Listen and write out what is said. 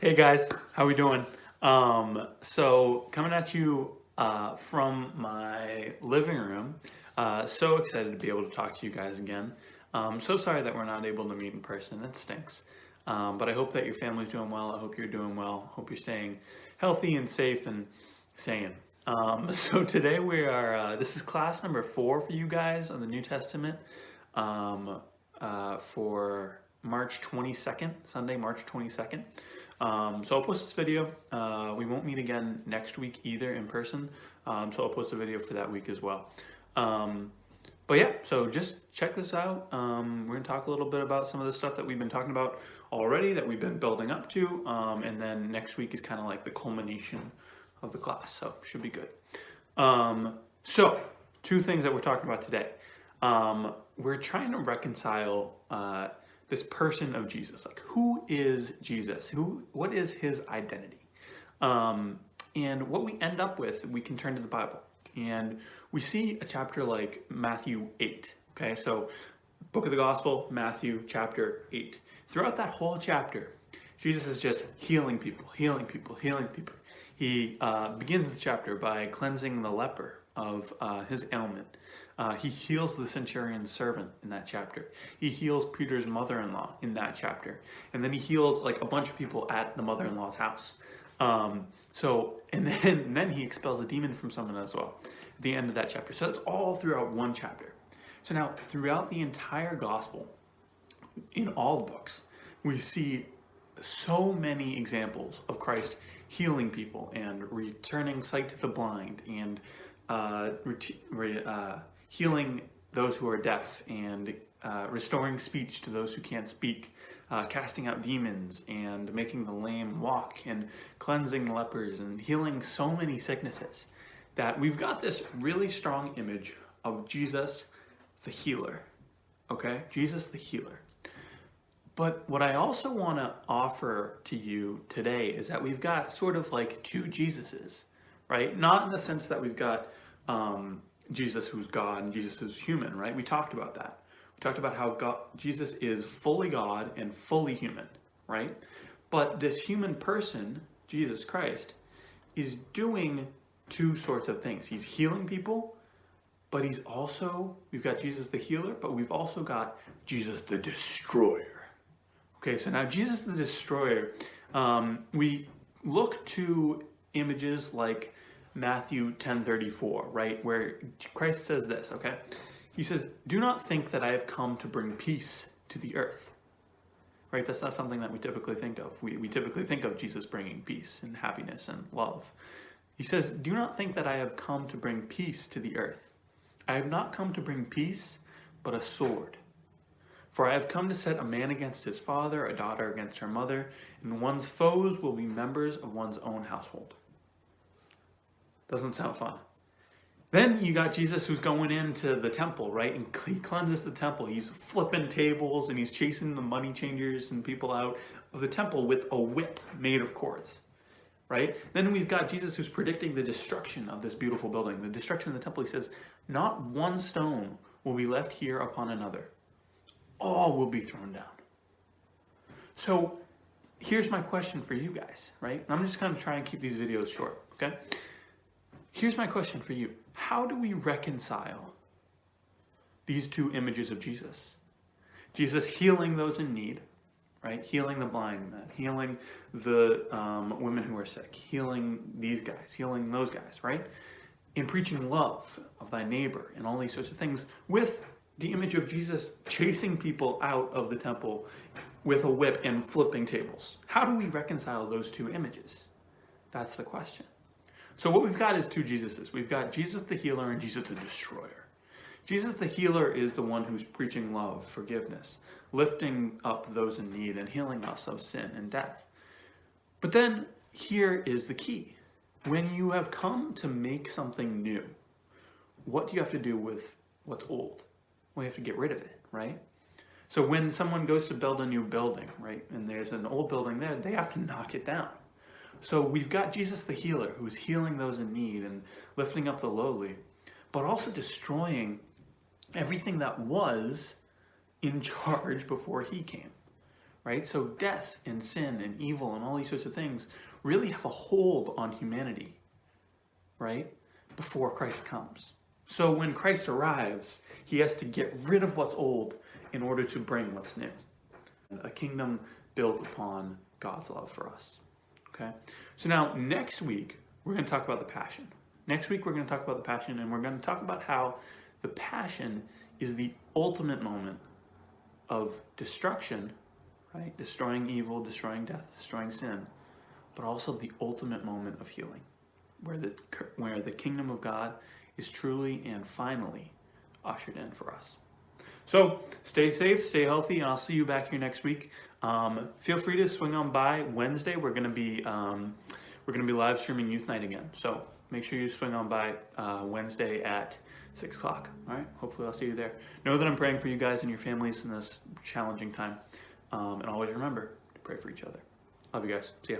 Hey guys, how we doing? So coming at you from my living room. So excited to be able to talk to you guys again. So sorry that we're not able to meet in person. It stinks. But I hope that your family's doing well. I hope you're doing well. Hope you're staying healthy and safe and sane. So today we are. This is class number 4 for you guys on the New Testament. For March 22nd, Sunday, March 22nd. So I'll post this video. We won't meet again next week either in person. So I'll post a video for that week as well. But yeah, so just check this out. We're gonna talk a little bit about some of the stuff that we've been talking about already, that we've been building up to. And then next week is kind of like the culmination of the class. So should be good. So 2 things that we're talking about today. We're trying to reconcile this person of Jesus. Like, who is Jesus? What is his identity? And what we end up with, we can turn to the Bible. And we see a chapter like Matthew 8. Okay, so book of the Gospel, Matthew chapter 8. Throughout that whole chapter, Jesus is just healing people, healing people, healing people. He begins the chapter by cleansing the leper of his ailment. He heals the centurion's servant in that chapter. He heals Peter's mother-in-law in that chapter. And then he heals like a bunch of people at the mother-in-law's house. And then he expels a demon from someone as well at the end of that chapter. So it's all throughout one chapter. So now throughout the entire gospel, in all the books, we see so many examples of Christ healing people and returning sight to the blind and healing those who are deaf and restoring speech to those who can't speak, casting out demons and making the lame walk and cleansing lepers and healing so many sicknesses, that we've got this really strong image of Jesus the healer. Okay? Jesus the healer. But what I also want to offer to you today is that we've got sort of like 2 Jesuses, right? Not in the sense that we've got Jesus who's God and Jesus who's human, right? We talked about that. We talked about how Jesus is fully God and fully human, right? But this human person, Jesus Christ, is doing 2 sorts of things. He's healing people, but we've got Jesus the healer, but we've also got Jesus the destroyer. Okay, so now Jesus the destroyer, we look to images like Matthew 10:34, right, where Christ says this, okay? He says, "Do not think that I have come to bring peace to the earth." Right? That's not something that we typically think of. We typically think of Jesus bringing peace and happiness and love. He says, "Do not think that I have come to bring peace to the earth. I have not come to bring peace, but a sword. For I have come to set a man against his father, a daughter against her mother, and one's foes will be members of one's own household." Doesn't sound fun. Then you got Jesus who's going into the temple, right? And he cleanses the temple. He's flipping tables and he's chasing the money changers and people out of the temple with a whip made of cords, right? Then we've got Jesus who's predicting the destruction of this beautiful building, the destruction of the temple. He says, "Not one stone will be left here upon another. All will be thrown down." So here's my question for you guys, right? I'm just going to try and keep these videos short, okay? Here's my question for you. How do we reconcile these 2 images of Jesus? Jesus healing those in need, right? Healing the blind men, healing the women who are sick, healing these guys, healing those guys, right? And preaching love of thy neighbor and all these sorts of things, with the image of Jesus chasing people out of the temple with a whip and flipping tables. How do we reconcile those 2 images? That's the question. So what we've got is 2 Jesuses. We've got Jesus the healer and Jesus the destroyer. Jesus the healer is the one who's preaching love, forgiveness, lifting up those in need and healing us of sin and death. But then here is the key. When you have come to make something new, what do you have to do with what's old? Well, you have to get rid of it, right? So when someone goes to build a new building, right, and there's an old building there, they have to knock it down. So we've got Jesus the healer who's healing those in need and lifting up the lowly, but also destroying everything that was in charge before he came, right? So death and sin and evil and all these sorts of things really have a hold on humanity, right? Before Christ comes. So when Christ arrives, he has to get rid of what's old in order to bring what's new. A kingdom built upon God's love for us. Okay? So now next week, we're going to talk about the Passion. Next week, we're going to talk about the Passion, and we're going to talk about how the Passion is the ultimate moment of destruction, right? Destroying evil, destroying death, destroying sin, but also the ultimate moment of healing, where the kingdom of God is truly and finally ushered in for us. So stay safe, stay healthy, and I'll see you back here next week. Feel free to swing on by Wednesday. We're gonna be live streaming Youth Night again. So make sure you swing on by Wednesday at 6 o'clock. All right. Hopefully I'll see you there. Know that I'm praying for you guys and your families in this challenging time. And always remember to pray for each other. Love you guys. See ya.